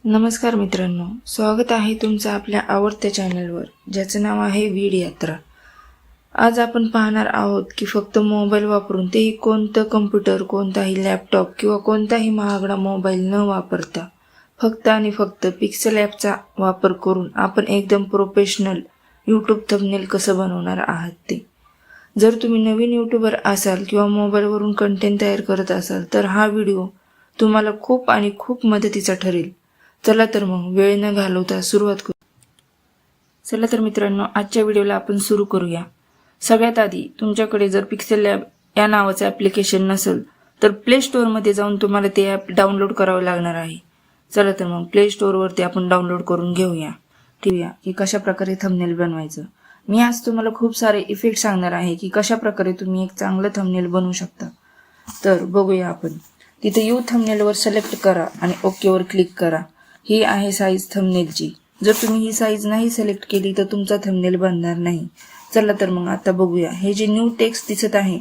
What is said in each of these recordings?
नमस्कार मित्रांनो, स्वागत आहे तुमचं आपल्या आवडत्या चॅनलवर, ज्याचं नाव आहे वीड यात्रा. आज आपण पाहणार आहोत की फक्त मोबाईल वापरून, तेही कोणतं कम्प्युटर, कोणताही लॅपटॉप किंवा कोणताही महागडा मोबाईल न वापरता फक्त आणि फक्त पिक्सेल ॲपचा वापर करून आपण एकदम प्रोफेशनल यूट्यूब थंबनेल कसं बनवणार आहात ते. जर तुम्ही नवीन यूट्यूबर असाल किंवा मोबाईलवरून कंटेंट तयार करत असाल तर हा व्हिडिओ तुम्हाला खूप आणि खूप मदतीचा ठरेल. चला तर मग वेळ न घालवता सुरुवात करू. चला तर मित्रांनो, आजच्या व्हिडिओला आपण सुरू करूया. सगळ्यात आधी तुमच्याकडे जर पिक्सेल लॅब या नावाचं ॲप्लिकेशन नसेल तर प्ले स्टोअरमध्ये जाऊन तुम्हाला ते ॲप डाउनलोड करावं लागणार आहे. चला तर मग प्ले स्टोअरवरती आपण डाउनलोड करून घेऊया. ठेवूया की कशा प्रकारे थंबनेल बनवायचं. मी आज तुम्हाला खूप सारे इफेक्ट सांगणार आहे की कशा प्रकारे तुम्ही एक चांगलं थंबनेल बनवू शकता. तर बघूया आपण. तिथे यू थंबनेलवर सिलेक्ट करा आणि ओकेवर क्लिक करा. ही आहे साईज थंबनेलची. जर तुम्ही ही साईज नाही सिलेक्ट केली तर तुमचा थंबनेल बनणार नाही. चला तर मग आता बघूया. हे जे न्यू टेक्स्ट दिसत आहे,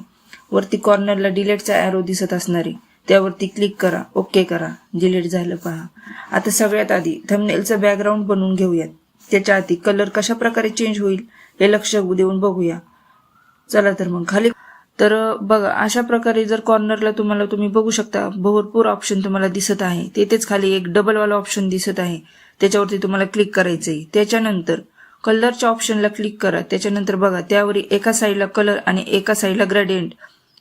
वरती कॉर्नरला डिलीटचा ॲरो दिसत असणारे, त्यावरती क्लिक करा, ओके करा. डिलीट झालं पहा. आता सगळ्यात आधी थंबनेलचं बॅकग्राऊंड बनवून घेऊयात. त्याच्या आधी कलर कशा प्रकारे चेंज होईल हे लक्ष देऊन बघूया. चला तर मग खाली तर बघा, अशा प्रकारे जर कॉर्नरला तुम्ही बघू शकता भरपूर ऑप्शन तुम्हाला दिसत आहे. तेथेच खाली एक डबलवाला ऑप्शन दिसत आहे, त्याच्यावरती तुम्हाला क्लिक करायचं आहे. त्याच्यानंतर कलरच्या ऑप्शनला क्लिक करा. त्याच्यानंतर बघा, त्यावर एका साईडला कलर आणि एका साईडला ग्रेडियंट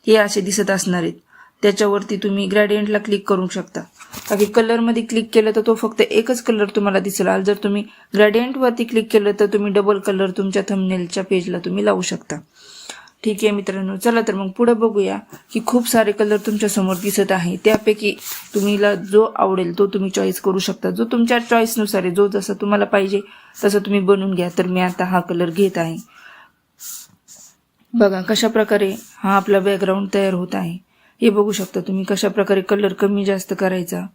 हे असे दिसत असणार आहेत. त्याच्यावरती तुम्ही ग्रेडियंटला क्लिक करू शकता. बाकी कलरमध्ये क्लिक केलं तर तो फक्त एकच कलर तुम्हाला दिसेल. जर तुम्ही ग्रेडियंटवरती क्लिक केलं तर तुम्ही डबल कलर तुमच्या थंबनेलच्या पेजला तुम्ही लावू शकता. ठीक आहे मित्रांनो, चला तर मग पुढे बघूया की खूप सारे कलर तुमच्या समोर दिसत आहे. त्यापैकी तुम्हाला जो आवडेल तो तुम्ही चॉईस करू शकता. जो तुमच्या चॉईसनुसार आहे, जो जसं तुम्हाला पाहिजे तसं तुम्ही बनवून घ्या. तर मी आता हा कलर घेत आहे. बघा कशा प्रकारे हा आपला बॅकग्राऊंड तयार होत आहे. हे बघू शकता तुम्ही कशा प्रकारे कलर कमी जास्त करायचा,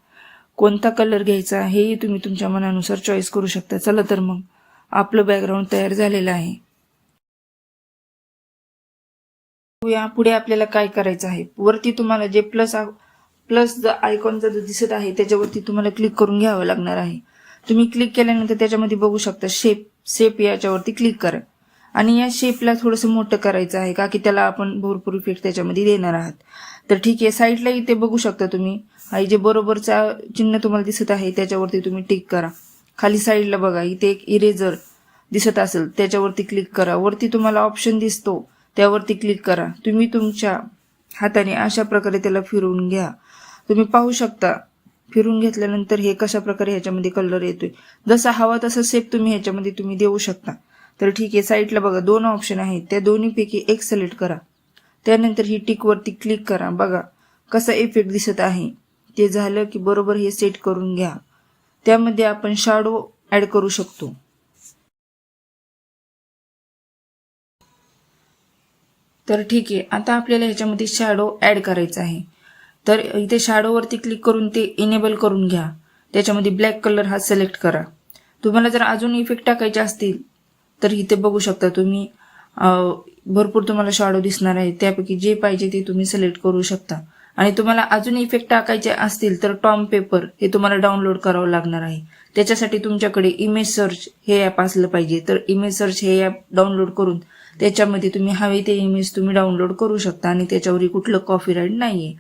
कोणता कलर घ्यायचा हेही तुम्ही तुमच्या मनानुसार चॉईस करू शकता. चला तर मग आपलं बॅकग्राऊंड तयार झालेलं आहे. पुढे आपल्याला काय करायचं आहे. वरती तुम्हाला जे प्लस आयकॉनचा जो दिसत आहे त्याच्यावरती तुम्हाला क्लिक करून घ्यावं लागणार आहे. तुम्ही क्लिक केल्यानंतर त्याच्यामध्ये बघू शकता शेप याच्यावरती क्लिक करा आणि या शेपला थोडंसं मोठं करायचं आहे, का की त्याला आपण भरपूर इफेक्ट त्याच्यामध्ये देणार आहात. तर ठीक आहे, साईडला इथे बघू शकता तुम्ही हा जे बरोबरचा चिन्ह तुम्हाला दिसत आहे त्याच्यावरती तुम्ही टिक करा. खाली साईडला बघा, इथे एक इरेजर दिसत असेल त्याच्यावरती क्लिक करा. वरती तुम्हाला ऑप्शन दिसतो त्यावरती क्लिक करा. तुम्ही तुमच्या हाताने अशा प्रकारे त्याला फिरवून घ्या. तुम्ही पाहू शकता फिरून घेतल्यानंतर हे कशा प्रकारे ह्याच्यामध्ये कलर येतोय. जसा हवा तसा शेप तुम्ही ह्याच्यामध्ये तुम्ही देऊ शकता. तर ठीक आहे, साईडला बघा दोन ऑप्शन आहेत, त्या दोन्हीपैकी एक सिलेक्ट करा. त्यानंतर ही टिकवरती क्लिक करा. बघा कसा इफेक्ट दिसत आहे. ते झालं की बरोबर हे सेट करून घ्या. त्यामध्ये आपण शॅडो ऍड करू शकतो. तर ठीक आहे, आता आपल्याला ह्याच्यामध्ये शॅडो ऍड करायचा आहे. तर इथे शॅडोवरती क्लिक करून ते इनेबल करून घ्या. त्याच्यामध्ये ब्लॅक कलर हा सिलेक्ट करा. तुम्हाला जर अजून इफेक्ट टाकायचे असतील तर इथे बघू शकता तुम्ही भरपूर तुम्हाला शॅडो दिसणार आहे. त्यापैकी जे पाहिजे ते तुम्ही सिलेक्ट करू शकता. आणि तुम्हाला अजून इफेक्ट टाकायचे असतील तर टॉम पेपर हे तुम्हाला डाउनलोड करावं लागणार आहे. त्याच्यासाठी तुमच्याकडे इमेज सर्च हे ॲप असलं पाहिजे. तर इमेज सर्च हे ॲप डाउनलोड करून त्याच्यामध्ये तुम्ही हवे ते इमेज तुम्ही डाउनलोड करू शकता आणि त्याच्यावरही कुठलं कॉपीराईट नाहीये.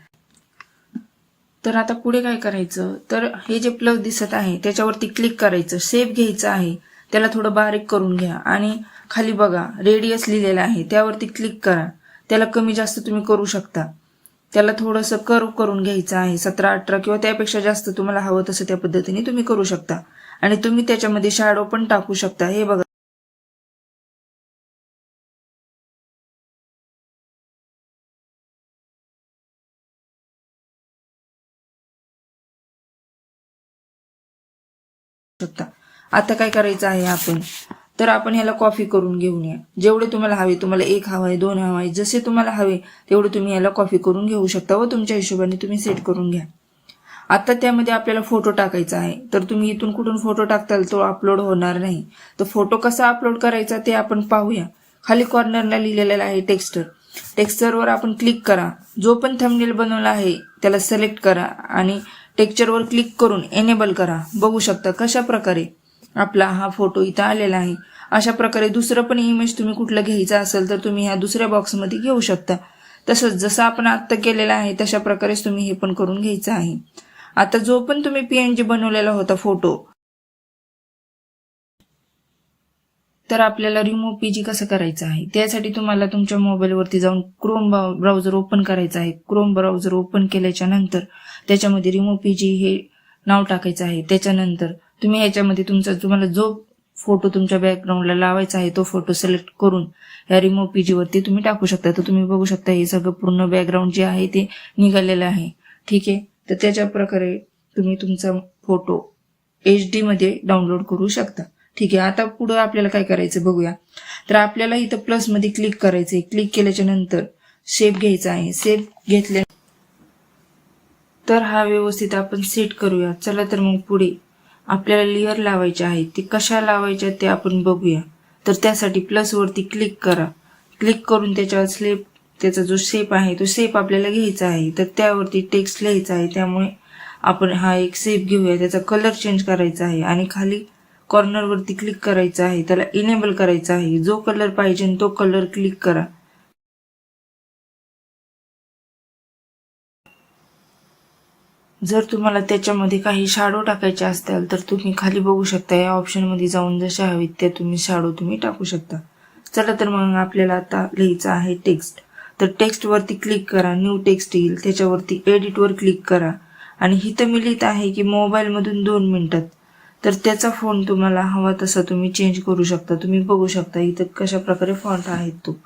तर आता पुढे काय करायचं, तर हे जे प्लस दिसत आहे त्याच्यावरती क्लिक करायचं. शेप घ्यायचा आहे, त्याला थोडं बारीक करून घ्या आणि खाली बघा रेडियस लिहिलेलं आहे त्यावरती क्लिक करा. त्याला कमी जास्त तुम्ही करू शकता. त्याला थोडंसं कर्व करून घ्यायचं आहे. 17-18 किंवा त्यापेक्षा जास्त तुम्हाला हवं तसं त्या पद्धतीने तुम्ही करू शकता. आणि तुम्ही त्याच्यामध्ये शॅडो पण टाकू शकता. हे बघा शकता. आता काय करायचं आहे आपण, तर आपण ह्याला कॉपी करून घेऊन या. जेवढे तुम्हाला हवे, तुम्हाला 1 हवाय 2 हवाय, जसे तुम्हाला हवे तेवढे तुम्ही याला कॉपी करून घेऊ शकता व तुमच्या हिशोबाने तुम्ही सेट करून घ्या. आता त्यामध्ये आपल्याला फोटो टाकायचा आहे. तर तुम्ही इथून कुठून फोटो टाकताल तो अपलोड होणार नाही. तर फोटो कसा अपलोड करायचा ते आपण पाहूया. खाली कॉर्नरला लिहिलेला आहे टेक्स्चरवर आपण क्लिक करा. जो पण थंबनेल बनवला आहे त्याला सिलेक्ट करा आणि टेक्स्चरवर क्लिक करून एनेबल करा. बघू शकता कशा प्रकारे आपला हा फोटो इथं आलेला आहे. अशा प्रकारे दुसरं पण इमेज तुम्ही कुठलं घ्यायचं असेल तर तुम्ही ह्या दुसऱ्या बॉक्समध्ये घेऊ शकता. तसंच जसं आपण आत्ता केलेलं आहे तशा प्रकारेच तुम्ही हे पण करून घ्यायचं आहे. आता जो पण तुम्ही PNG बनवलेला होता फोटो, तर आपल्याला रिमूव्ह PG कसं करायचं आहे त्यासाठी तुम्हाला तुमच्या मोबाईलवरती जाऊन क्रोम ब्राउझर ओपन करायचं आहे. क्रोम ब्राउझर ओपन केल्याच्या नंतर त्याच्यामध्ये रिमूव्ह PG हे नाव टाकायचं आहे. त्याच्यानंतर तुम्ही ह्याच्यामध्ये तुम्हाला जो फोटो तुमच्या बॅकग्राऊंडला लावायचा आहे तो फोटो सिलेक्ट करून या रिमूव्ह PG वरती तुम्ही टाकू शकता. तर तुम्ही बघू शकता हे सगळं पूर्ण बॅकग्राऊंड जे आहे ते निघालेलं आहे. ठीक आहे, तर त्याच्या प्रकारे तुम्ही तुमचा फोटो HD मध्ये डाउनलोड करू शकता. ठीक आहे, आता पुढे आपल्याला काय करायचं बघूया. तर आपल्याला इथं प्लस मध्ये क्लिक करायचंय. क्लिक केल्याच्या नंतर शेप घ्यायचा आहे. शेप घेतल्या तर हा व्यवस्थित आपण सेट करूया. चला तर मग पुढे आपल्याला लेअर लावायचे आहे. ते कशा लावायच्या ते आपण बघूया. तर त्यासाठी प्लस वरती क्लिक करा. क्लिक करून त्याच्यावर त्याचा जो शेप आहे तो शेप आपल्याला घ्यायचा आहे. तर त्यावरती टेक्स्ट लिहायचा आहे. त्यामुळे आपण हा एक शेप घेऊया. त्याचा कलर चेंज करायचा आहे आणि खाली कॉर्नर वरती क्लिक करायचं आहे. त्याला इनेबल करायचं आहे. जो कलर पाहिजे तो कलर क्लिक करा. जर तुम्हाला त्याच्यामध्ये काही शॅडो टाकायचे असतील तर तुम्ही खाली बघू शकता या ऑप्शन मध्ये जाऊन जशा हवीत त्या तुम्ही शॅडो तुम्ही टाकू शकता. चला तर मग आपल्याला आता लिहायचं आहे टेक्स्ट. तर टेक्स्ट वरती क्लिक करा. न्यू टेक्स्ट येईल. त्याच्यावरती एडिट वर क्लिक करा आणि इथं मी लिहित आहे की मोबाईल मधून 2 मिनिटात. तर त्याचा फॉन्ट तुम्हाला हवा तसा तुम्ही चेंज करू शकता. तुम्ही बघू शकता इथं कशा प्रकारे फॉन्ट आहे तो.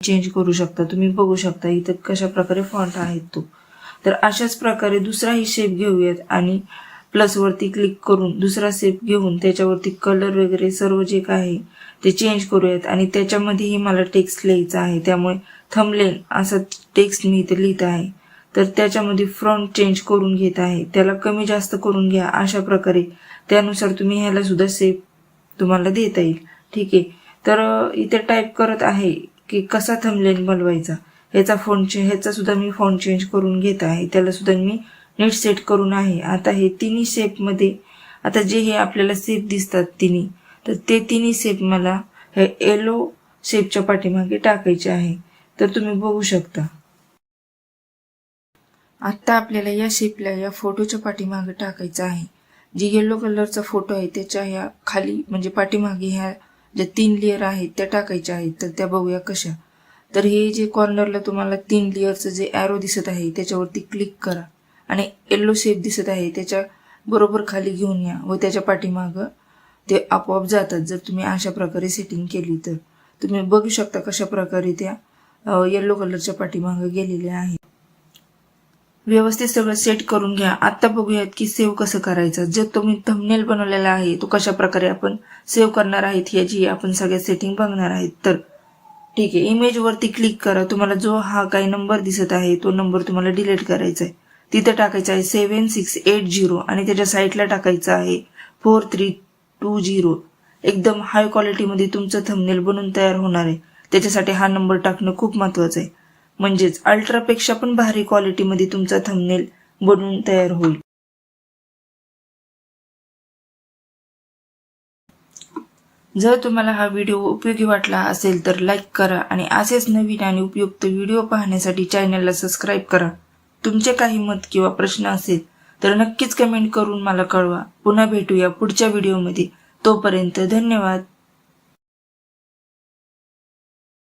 चेंज करू शकता. तुम्ही बघू शकता इथं कशा प्रकारे फॉन्ट आहे तो. तर अशाच प्रकारे दुसराही शेप घेऊयात आणि प्लस वरती क्लिक करून दुसरा शेप घेऊन त्याच्यावरती कलर वगैरे सर्व जे काय आहे ते चेंज करूयात आणि त्याच्यामध्येही मला टेक्स्ट लिहायचा आहे. त्यामुळे थंबनेल असा टेक्स्ट मी इथे लिहित आहे. तर त्याच्यामध्ये फ्रंट चेंज करून घेत आहे. त्याला कमी जास्त करून घ्या अशा प्रकारे. त्यानुसार तुम्ही ह्याला सुद्धा शेप तुम्हाला देता येईल. ठीक आहे, तर इथे टाईप करत आहे की कसा थंबनेल बनवायचा. ह्याचा सुद्धा मी फॉन्ट चेंज करून घेत आहे. त्याला सुद्धा मी नीट सेट करून आहे. आता हे तिन्ही शेप मध्ये आता जे हे आपल्याला शेप दिसतात तिन्ही, तर ते तिन्ही शेप मला हे येलो शेपच्या पाठीमागे टाकायचे आहे. तर तुम्ही बघू शकता आता आपल्याला या शेपला या फोटोच्या पाठीमागे टाकायचं आहे. जे येलो कलरचा फोटो आहे त्याच्या ह्या खाली म्हणजे पाठीमागे ह्या ज्या 3 लेअर आहेत त्या टाकायच्या आहेत. तर त्या बघूया कशा. तर हे जे कॉर्नरला तुम्हाला 3 लेअरचं जे ॲरो दिसत आहे त्याच्यावरती क्लिक करा आणि येलो शेप दिसत आहे त्याच्या बरोबर खाली घेऊन या व त्याच्या पाठीमागं ते आपोआप जातात. जर तुम्ही अशा प्रकारे सेटिंग केली तर तुम्ही बघू शकता कशा प्रकारे त्या येलो कलरच्या पाठीमागं गेलेल्या आहेत. व्यवस्थित सगळं सेट करून घ्या. आता बघूयात की सेव्ह कसं करायचं. जे तुम्ही थंबनेल बनवलेला आहे तो कशा प्रकारे आपण सेव्ह करणार आहेत याची आपण सगळ्या सेटिंग बघणार आहेत. तर ठीक आहे, इमेज वरती क्लिक करा. तुम्हाला जो हा काही नंबर दिसत आहे तो नंबर तुम्हाला डिलीट करायचा आहे. तिथे टाकायचा आहे 7680 आणि त्याच्या साईडला टाकायचा आहे 4320. एकदम हाय क्वालिटीमध्ये तुमचं थंबनेल बनून तयार होणार आहे. त्याच्यासाठी हा नंबर टाकणं खूप महत्त्वाचं आहे. म्हणजेच अल्ट्रापेक्षा पण भारी क्वालिटीमध्ये तुमचा थंबनेल बनवून तयार होईल. जर तुम्हाला हा व्हिडिओ उपयोगी वाटला असेल तर लाईक करा आणि असेच नवीन आणि उपयुक्त व्हिडिओ पाहण्यासाठी चॅनलला सबस्क्राईब करा. तुमचे काही मत किंवा प्रश्न असेल तर नक्कीच कमेंट करून मला कळवा. पुन्हा भेटूया पुढच्या व्हिडिओमध्ये. तोपर्यंत धन्यवाद.